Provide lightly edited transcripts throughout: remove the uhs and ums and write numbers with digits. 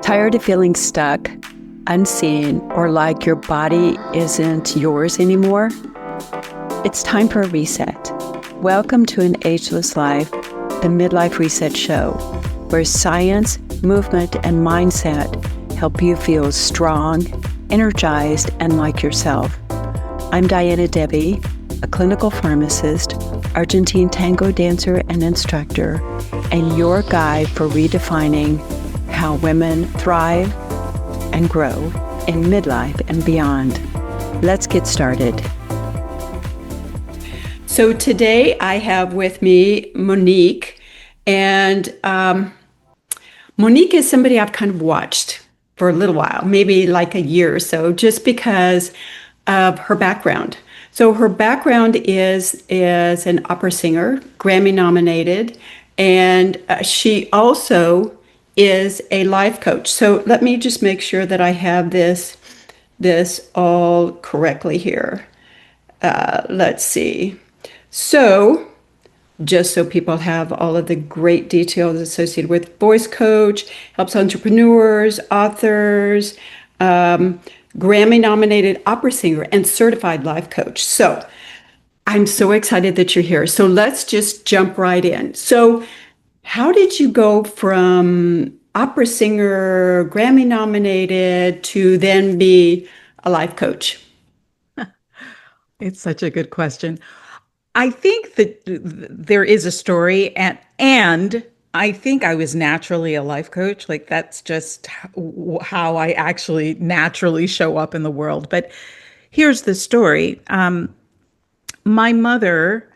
Tired of feeling stuck, unseen, or like your body isn't yours anymore? It's time for a reset. Welcome to An Ageless Life, the Midlife Reset Show, where science, movement, and mindset help you feel strong, energized, and like yourself. I'm Diana Debbie, a clinical pharmacist, Argentine tango dancer and instructor, and your guide for redefining how women thrive and grow in midlife and beyond. Let's get started. So today I have with me Monique, and Monique is somebody I've kind of watched for a little while, maybe like a year or so, just because of her background. So her background is an opera singer, Grammy-nominated, and she also is a life coach. So let me just make sure that I have this all correctly here. Let's see. So just so people have all of the great details associated with voice coach, helps entrepreneurs, authors, Grammy-nominated opera singer, and certified life coach. So I'm so excited that you're here. So let's just jump right in. So how did you go from opera singer, Grammy-nominated, to then be a life coach? It's such a good question. I think that there is a story, and I think I was naturally a life coach. Like that's just how I actually naturally show up in the world. But here's the story. My mother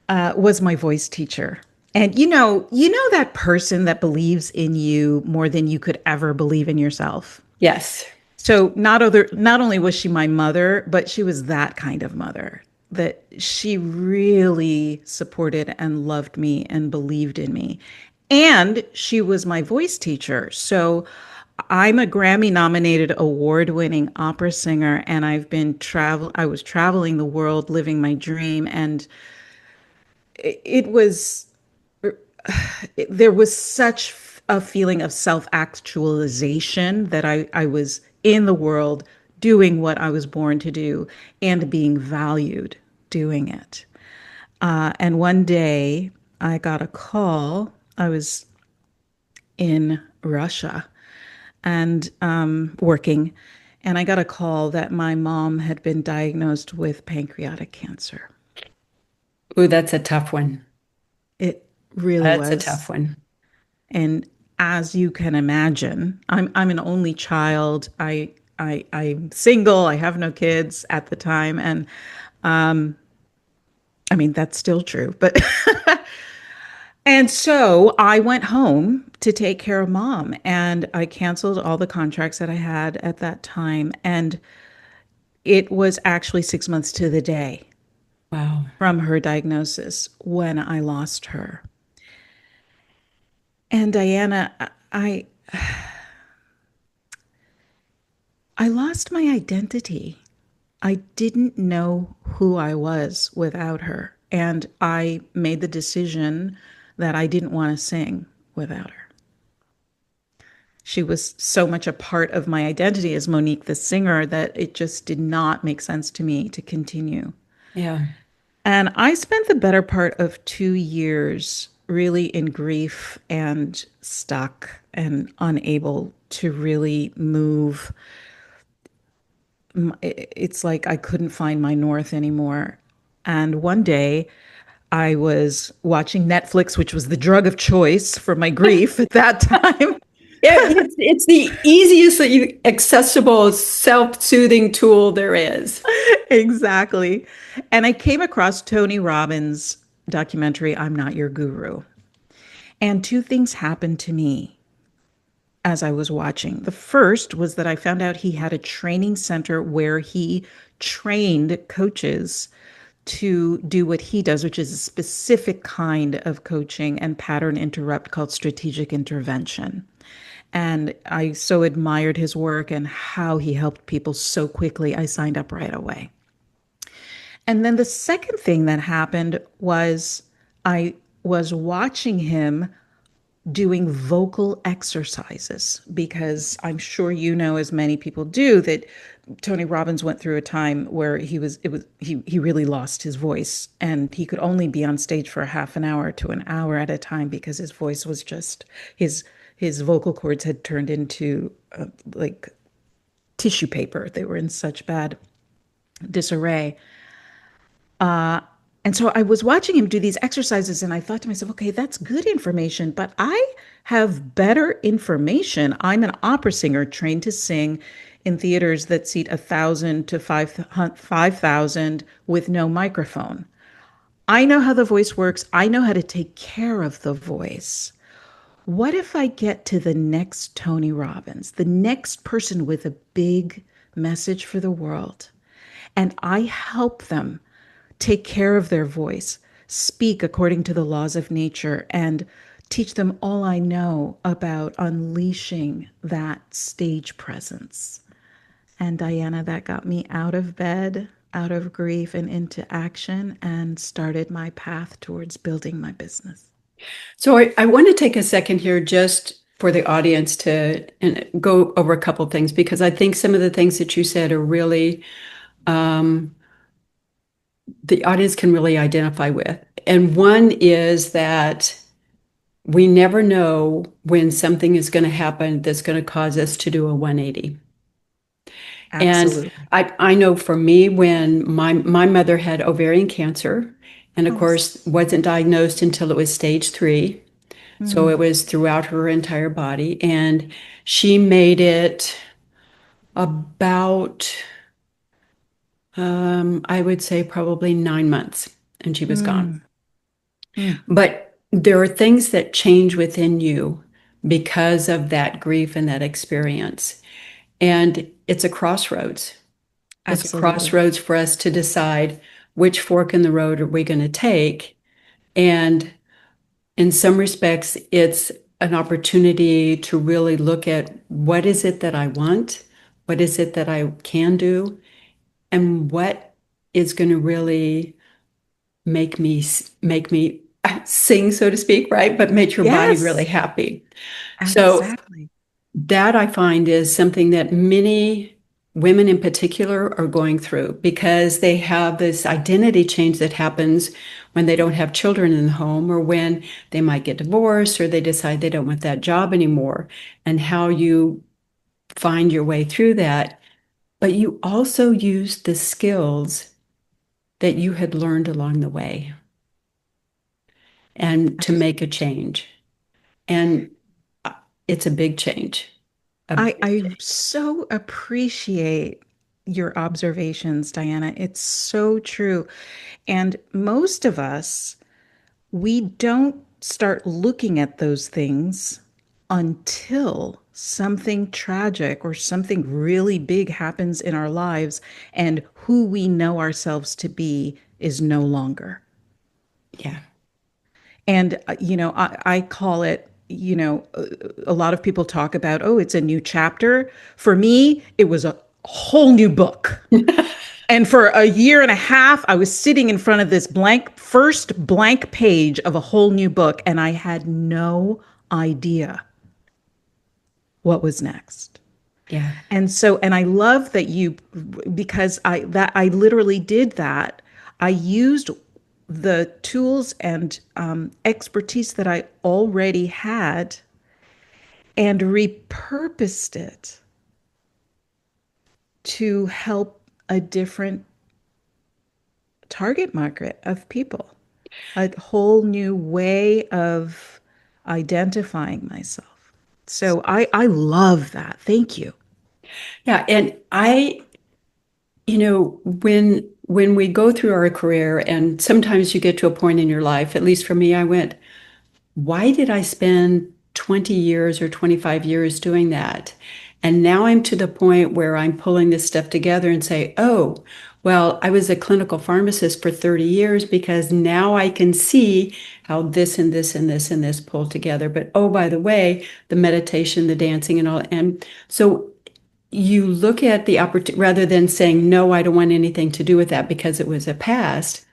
was my voice teacher. And you know that person that believes in you more than you could ever believe in yourself. Yes. So not only was she my mother, but she was that kind of mother that she really supported and loved me and believed in me. And she was my voice teacher. So I'm a Grammy nominated award-winning opera singer, and I was traveling the world living my dream, and it was there was such a feeling of self-actualization that I was in the world doing what I was born to do and being valued doing it. And one day I got a call. I was in Russia and working, and I got a call that my mom had been diagnosed with pancreatic cancer. Ooh, that's a tough one. It really That's a was. tough one. And as you can imagine, I'm an only child. I'm single. I have no kids at the time, and I mean that's still true. But and so I went home to take care of mom, and I canceled all the contracts that I had at that time, and it was actually 6 months to the day Wow. from her diagnosis when I lost her. And Diana, I lost my identity. I didn't know who I was without her. And I made the decision that I didn't want to sing without her. She was so much a part of my identity as Monique the singer that it just did not make sense to me to continue. Yeah. And I spent the better part of 2 years really in grief and stuck and unable to really move. It's like I couldn't find my north anymore. And one day I was watching Netflix, which was the drug of choice for my grief at that time. Yeah, it's the easiest, accessible, self-soothing tool there is. Exactly. And I came across Tony Robbins' documentary, I'm Not Your Guru. And two things happened to me as I was watching. The first was that I found out he had a training center where he trained coaches to do what he does, which is a specific kind of coaching and pattern interrupt called strategic intervention. And I so admired his work and how he helped people so quickly. I signed up right away. And then the second thing that happened was I was watching him doing vocal exercises because I'm sure you know, as many people do, that Tony Robbins went through a time where he really lost his voice, and he could only be on stage for a half an hour to an hour at a time because his voice was just his vocal cords had turned into like tissue paper. They were in such bad disarray. And so I was watching him do these exercises, and I thought to myself, okay, that's good information, but I have better information. I'm an opera singer trained to sing in theaters that seat 1,000 to 5,000 with no microphone. I know how the voice works. I know how to take care of the voice. What if I get to the next Tony Robbins, the next person with a big message for the world, and I help them take care of their voice, speak according to the laws of nature, and teach them all I know about unleashing that stage presence? And Diana, that got me out of bed, out of grief, and into action, and started my path towards building my business. So I want to take a second here just for the audience to go over a couple of things, because I think some of the things that you said are really the audience can really identify with. And one is that we never know when something is going to happen that's going to cause us to do a 180. And Absolutely. I know for me, when my mother had ovarian cancer, and of Oh, course wasn't diagnosed until it was stage 3. So it was throughout her entire body. And she made it about, I would say probably 9 months, and she was gone. mm, mm, But there are things that change within you because of that grief and that experience. And it's a crossroads. It's a absolutely. crossroads for us to decide which fork in the road are we going to take. And in some respects, it's an opportunity to really look at what is it that I want? What is it that I can do? And what is going to really make me sing, so to speak, right? But make your body really Yes, happy. So exactly. that I find is something that many women in particular are going through, because they have this identity change that happens when they don't have children in the home, or when they might get divorced, or they decide they don't want that job anymore, and how you find your way through that. But you also use the skills that you had learned along the way and to make a change. And it's a big change. A big I change. so appreciate your observations, Diana. It's so true. And most of us, we don't start looking at those things until something tragic or something really big happens in our lives, and who we know ourselves to be is no longer. Yeah. And, I call it, a lot of people talk about, oh, it's a new chapter. For me, it was a whole new book. And for a year and a half, I was sitting in front of this first blank page of a whole new book, and I had no idea what was next. Yeah. And I love that because I literally did that. I used the tools and expertise that I already had and repurposed it to help a different target market of people, a whole new way of identifying myself. So I love that. Thank you. Yeah. And when we go through our career, and sometimes you get to a point in your life, at least for me, I went, why did I spend 20 years or 25 years doing that? And now I'm to the point where I'm pulling this stuff together and say, oh, well, I was a clinical pharmacist for 30 years, because now I can see how this and this and this and this pull together. But oh, by the way, the meditation, the dancing, and all. And so you look at the opportunity rather than saying, no, I don't want anything to do with that because it was a past,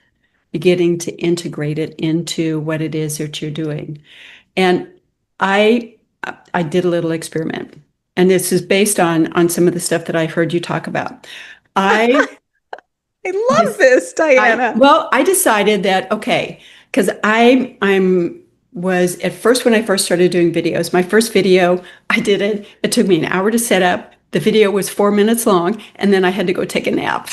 beginning to integrate it into what it is that you're doing. And I I did a little experiment, and this is based on some of the stuff that I heard you talk about. I I love just this, Diana. I decided that okay, because I'm was at first when I first started doing videos, my first video, I did it. It took me an hour to set up. The video was 4 minutes long, and then I had to go take a nap.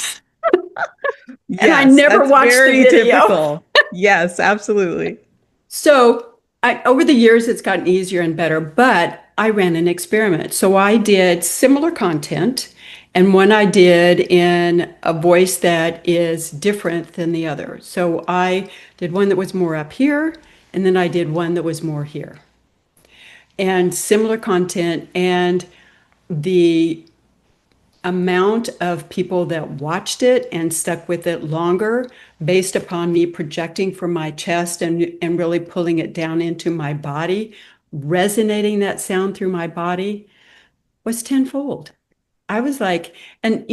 And I Yes, never that's watched the very video. typical. Yes, absolutely. So over the years, it's gotten easier and better, but I ran an experiment. So I did similar content, and one I did in a voice that is different than the other. So I did one that was more up here, and then I did one that was more here, and similar content. And the amount of people that watched it and stuck with it longer based upon me projecting from my chest and really pulling it down into my body, resonating that sound through my body was tenfold. I was like, and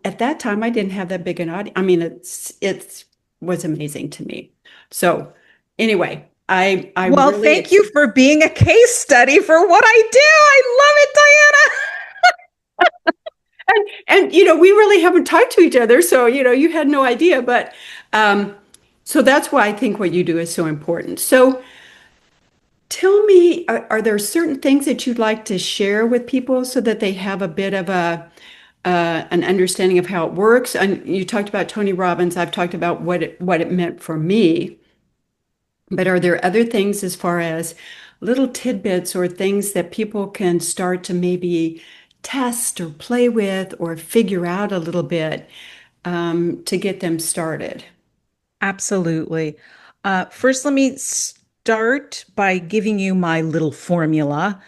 at that time I didn't have that big an audience. I mean, it was amazing to me. So anyway, I Well, really thank you for being a case study for what I do. I love it, Diana. and we really haven't talked to each other, so you had no idea, but um so that's why I think what you do is so important. So tell me, are there certain things that you'd like to share with people so that they have a bit of a an understanding of how it works? And you talked about Tony Robbins. I've talked about what it meant for me. But are there other things as far as little tidbits or things that people can start to maybe test or play with or figure out a little bit to get them started? Absolutely. First, let me start by giving you my little formula.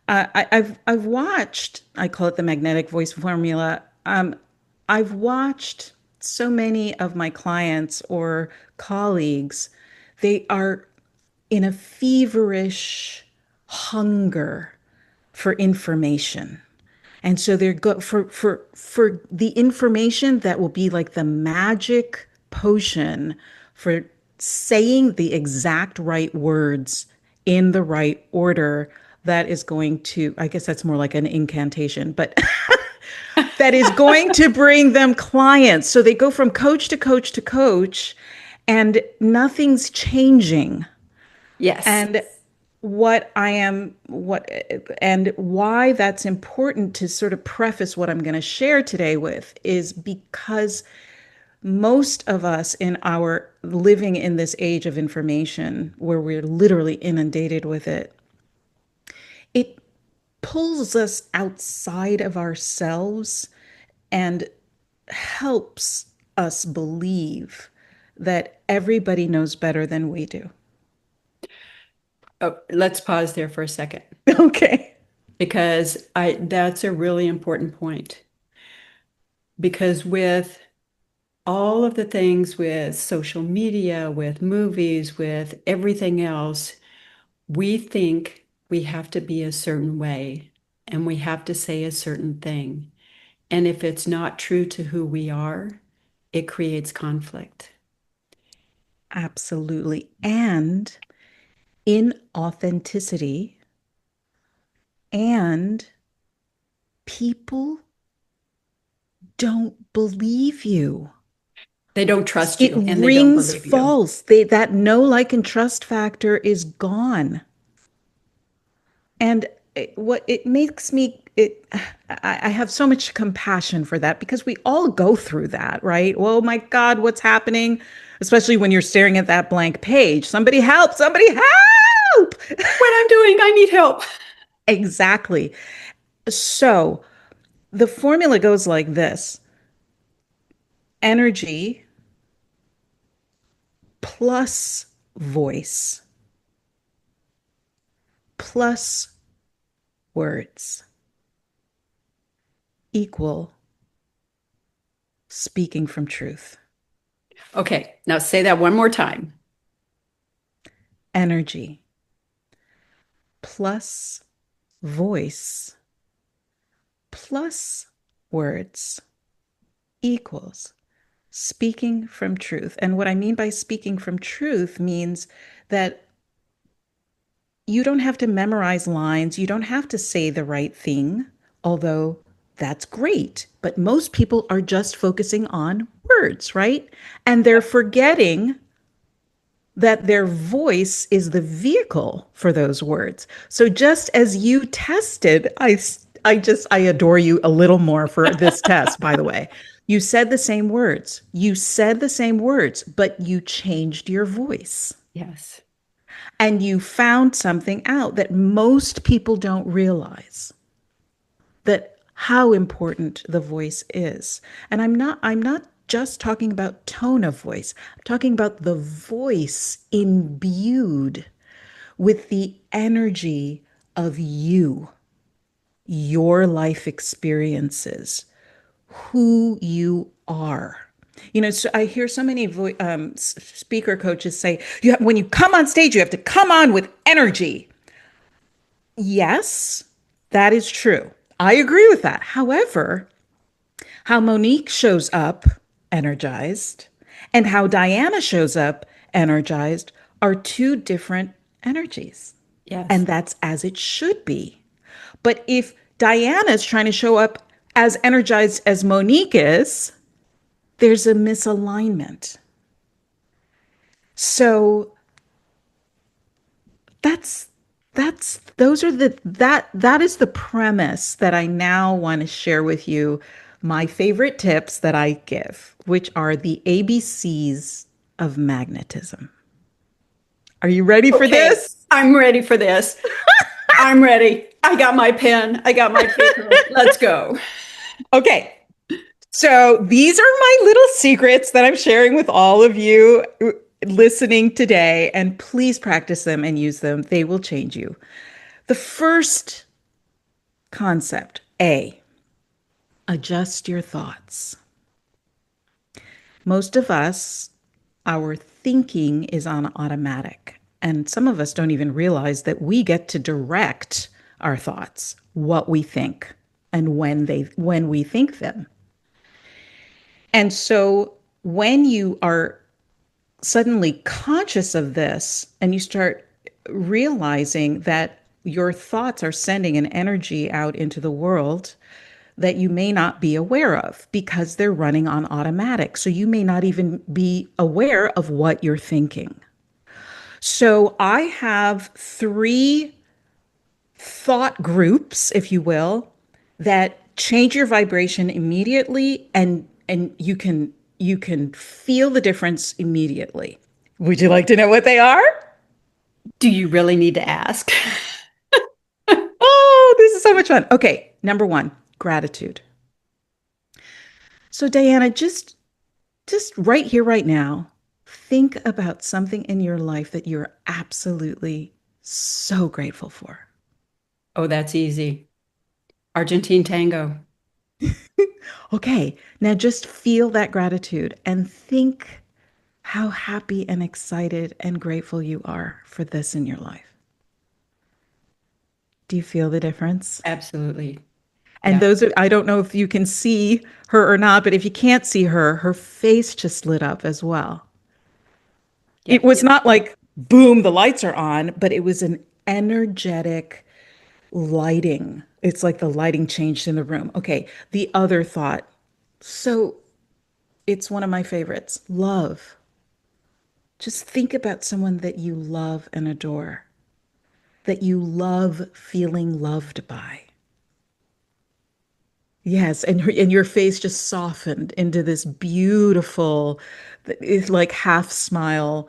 I've watched. I call it the magnetic voice formula. I've watched so many of my clients or colleagues. They are in a feverish hunger for information. And so they're go for the information that will be like the magic potion for saying the exact right words in the right order that is going to, I guess that's more like an incantation, but that is going to bring them clients. So they go from coach to coach to coach and nothing's changing. Yes. And what I am, what, and why that's important to sort of preface what I'm going to share today with is because most of us in our living in this age of information where we're literally inundated with it, it pulls us outside of ourselves and helps us believe that everybody knows better than we do. Oh, let's pause there for a second Okay. because I that's a really important point. Because with all of the things with social media, with movies, with everything else, we think we have to be a certain way and we have to say a certain thing. And if it's not true to who we are, it creates conflict. Absolutely. And inauthenticity and people don't believe you. They don't trust It you and they don't rings believe you. false. That know, like, and trust factor is gone. And what it makes me, I have so much compassion for that because we all go through that, right? Oh my God, what's happening? Especially when you're staring at that blank page. Somebody help, somebody help. What I'm doing, I need help. Exactly. So the formula goes like this: energy plus voice plus words equal speaking from truth. Okay, now say that one more time. Energy plus voice plus words equals speaking from truth. And what I mean by speaking from truth means that You don't have to memorize lines. You don't have to say the right thing, although that's great. But most people are just focusing on words, right? And they're forgetting that their voice is the vehicle for those words. So just as you tested, I adore you a little more for this test, by the way. You said the same words. You said the same words, but you changed your voice. Yes. And you found something out that most people don't realize, that how important the voice is. And I'm not just talking about tone of voice. I'm talking about the voice imbued with the energy of you, your life experiences, who you are. So I hear so many speaker coaches say, when you come on stage, you have to come on with energy. Yes, that is true. I agree with that. However, how Monique shows up energized and how Diana shows up energized are two different energies. Yes. And that's as it should be. But if Diana's trying to show up as energized as Monique is, there's a misalignment. So that's those are the that is the premise that I now want to share with you, my favorite tips that I give, which are the ABCs of magnetism. Are you ready for Okay. this? I'm ready for this. I'm ready. I got my pen. I got my paper. Let's go. Okay. So these are my little secrets that I'm sharing with all of you listening today, and please practice them and use them. They will change you. The first concept, A, adjust your thoughts. Most of us, our thinking is on automatic. And some of us don't even realize that we get to direct our thoughts, what we think, and when we think them. And so when you are suddenly conscious of this and you start realizing that your thoughts are sending an energy out into the world that you may not be aware of because they're running on automatic. So you may not even be aware of what you're thinking. So I have three thought groups, if you will, that change your vibration immediately, and you can feel the difference immediately. Would you like to know what they are? Do you really need to ask? Oh, this is so much fun. Okay, number 1, gratitude. So Diana, just right here right now, think about something in your life that you're absolutely so grateful for. Oh, that's easy. Argentine tango. Okay, now just feel that gratitude and think how happy and excited and grateful you are for this in your life. Do you feel the difference? Absolutely. And Yeah. those are, I don't know if you can see her or not, but if you can't see her, her face just lit up as well. Yeah. It was not like, boom, the lights are on, but it was an energetic lighting. It's like the lighting changed in the room. Okay, the other thought. So it's one of my favorites, love. Just think about someone that you love and adore, that you love feeling loved by. Yes, and your face just softened into this beautiful, it's like half smile.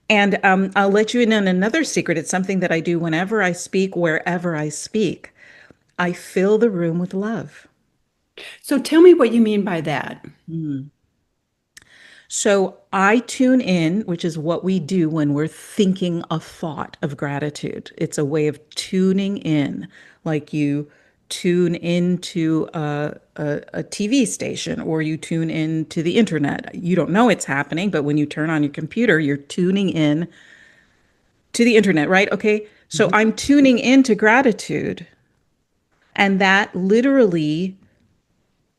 And I'll let you in on another secret. It's something that I do whenever I speak, wherever I speak. I fill the room with love. So tell me what you mean by that. So I tune in, which is what we do when we're thinking a thought of gratitude. It's a way of tuning in, like you tune into a TV station or you tune into the internet. You don't know it's happening, but when you turn on your computer, you're tuning in to the internet, right? Okay. So Mhm. I'm tuning into gratitude, and that literally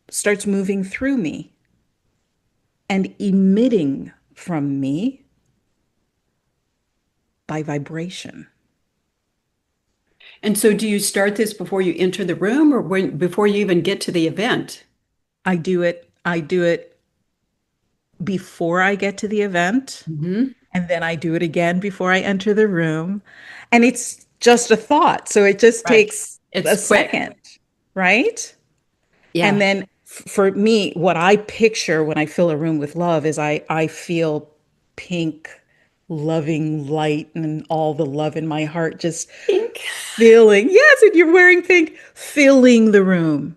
starts moving through me and emitting from me by vibration. And so do you start this before you enter the room or before you even get to the event? I do it before I get to the event, Hmm. and then I do it again before I enter the room. And it's just a thought. So it just Right. takes It's a quick. second, right? And Yeah. then for me, what I picture when I fill a room with love is I feel pink, loving light and all the love in my heart just Pink. filling. Yes, and you're wearing pink, filling the room,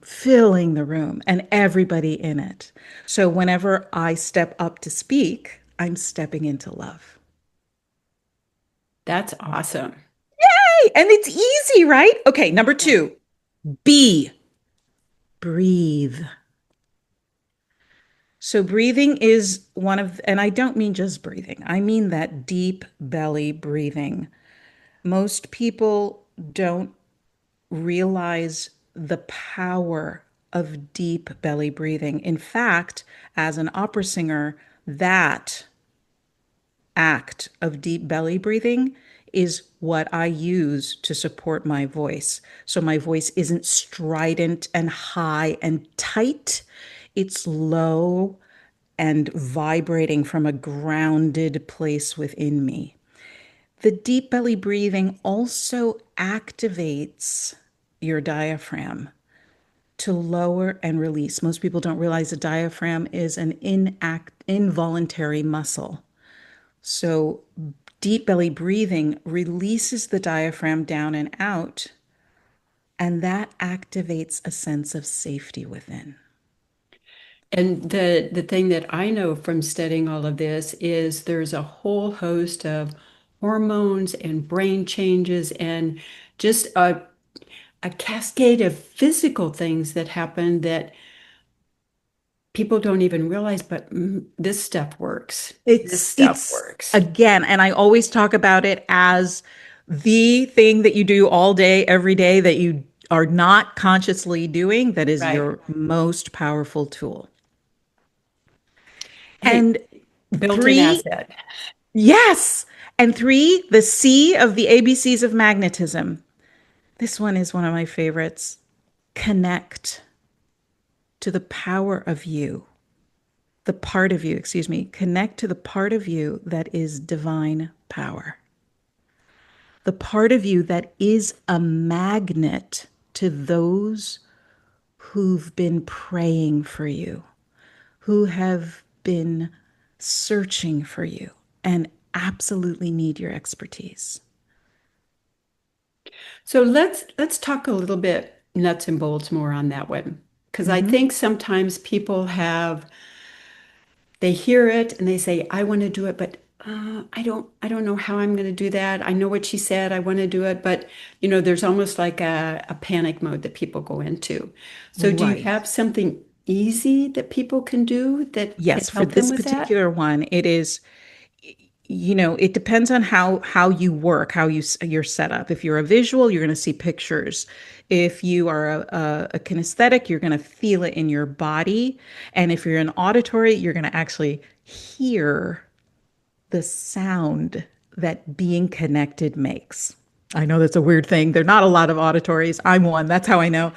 and everybody in it. So whenever I step up to speak, I'm stepping into love. That's awesome. Hey, and it's easy, right? Okay, number Yeah. two, B, breathe. So breathing is one of, and I don't mean just breathing, I mean that deep belly breathing. Most people don't realize the power of deep belly breathing. In fact, as an opera singer, that act of deep belly breathing is what I use to support my voice. So my voice isn't strident and high and tight, it's low and vibrating from a grounded place within me. The deep belly breathing also activates your diaphragm to lower and release. Most people don't realize the diaphragm is an involuntary muscle. So, deep belly breathing releases the diaphragm down and out, and that activates a sense of safety within. And the thing that I know from studying all of this is there's a whole host of hormones and brain changes and just a cascade of physical things that happen that people don't even realize, but this stuff works. This stuff It's works. again, and I always talk about it as the thing that you do all day, every day that you are not consciously doing, that is Right. your most powerful tool. Hey, And built-in three, asset. yes. And three, the C of the ABCs of magnetism. This one is one of my favorites. Connect to the power of you, the part of you, excuse me, connect to the part of you that is divine power, the part of you that is a magnet to those who've been praying for you, who have been searching for you and absolutely need your expertise. So let's talk a little bit nuts and bolts more on that one. Because I Mhm. think sometimes people they hear it and they say, I want to do it, but I don't know how I'm going to do that. I know what she said. I want to do it, but there's almost like a panic mode that people go into. So do you Right. have something easy that people can do that can Yes, for help them this with that? particular one, it is, it depends on how you work, you're set up. If you're a visual, you're going to see pictures. If you are a kinesthetic, you're going to feel it in your body. And if you're an auditory, you're going to actually hear the sound that being connected makes. I know that's a weird thing. There are not a lot of auditories. I'm one. That's how I know.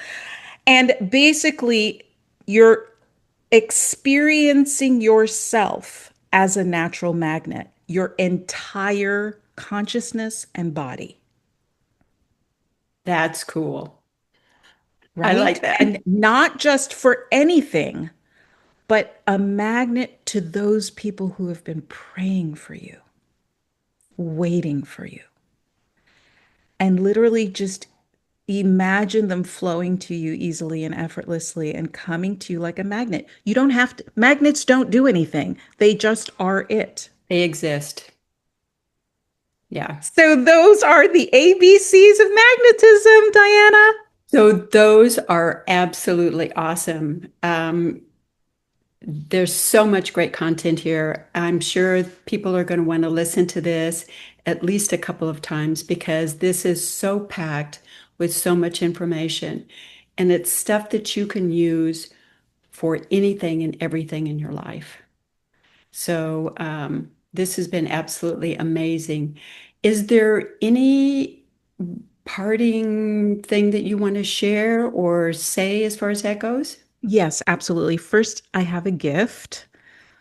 And basically, you're experiencing yourself as a natural magnet, your entire consciousness and body, That's cool. I right? like that. And not just for anything, but a magnet to those people who have been praying for you, waiting for you, and literally just imagine them flowing to you easily and effortlessly and coming to you like a magnet. You don't have to, magnets don't do anything, they just are it. They exist. Yeah. So those are the ABCs of magnetism, Diana. So those are absolutely awesome. There's so much great content here. I'm sure people are going to want to listen to this at least a couple of times because this is so packed with so much information. And it's stuff that you can use for anything and everything in your life. So this has been absolutely amazing. Is there any parting thing that you want to share or say as far as that goes? Yes, absolutely. First, I have a gift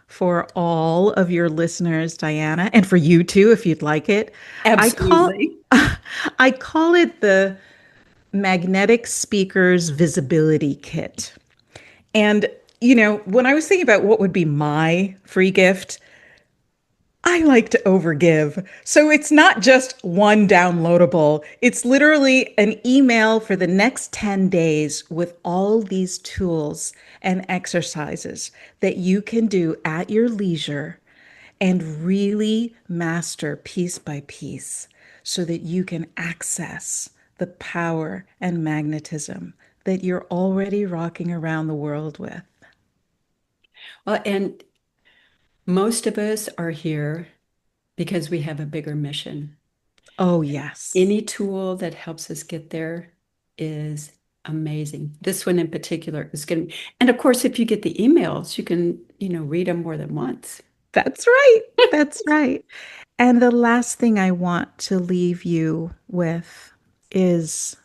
for all of your listeners, Diana, and for you too, if you'd like it. I call Absolutely. I call it the Magnetic Speakers Visibility Kit. And, when I was thinking about what would be my free gift, I like to overgive. So it's not just one downloadable. It's literally an email for the next 10 days with all these tools and exercises that you can do at your leisure and really master piece by piece so that you can access the power and magnetism that you're already rocking around the world with. Well, and most of us are here because we have a bigger mission. Oh, yes. Any tool that helps us get there is amazing. This one in particular is going to, and of course, if you get the emails, you can, read them more than once. That's right. That's right. And the last thing I want to leave you with is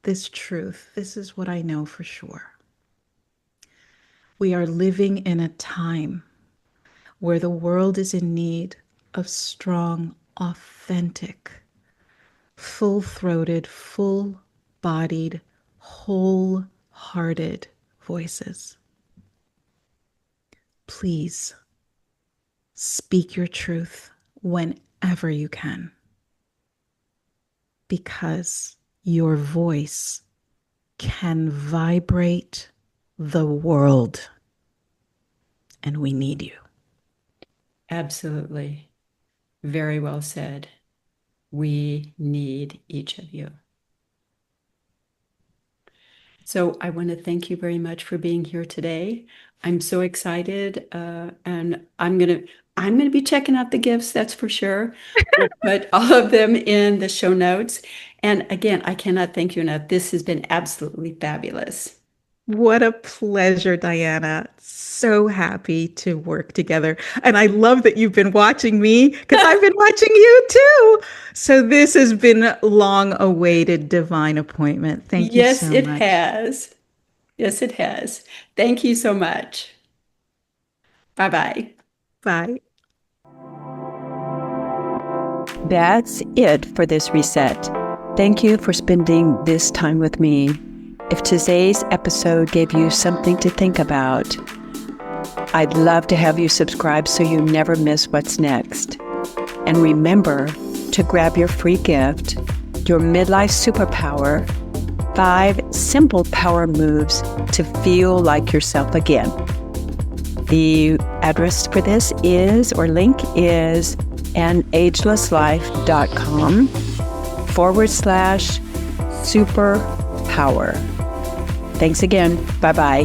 this truth. This is what I know for sure. We are living in a time where the world is in need of strong, authentic, full throated, full bodied, wholehearted voices. Please speak your truth whenever you can, because your voice can vibrate the world, and we need you. Absolutely. Very well said. We need each of you. So I want to thank you very much for being here today. I'm so excited, and I'm gonna be checking out the gifts, that's for sure. We'll put all of them in the show notes. And again, I cannot thank you enough. This has been absolutely fabulous. What a pleasure, Diana. So happy to work together. And I love that you've been watching me because I've been watching you too. So this has been long awaited divine appointment. Thank you Yes, so it much. has. Yes, it has. Thank you so much. Bye-bye. Bye. That's it for this reset. Thank you for spending this time with me. If today's episode gave you something to think about, I'd love to have you subscribe so you never miss what's next. And remember to grab your free gift, your midlife superpower, 5 simple power moves to feel like yourself again. The address for this is, or link is, anagelesslife.com/superpower. Thanks again. Bye-bye.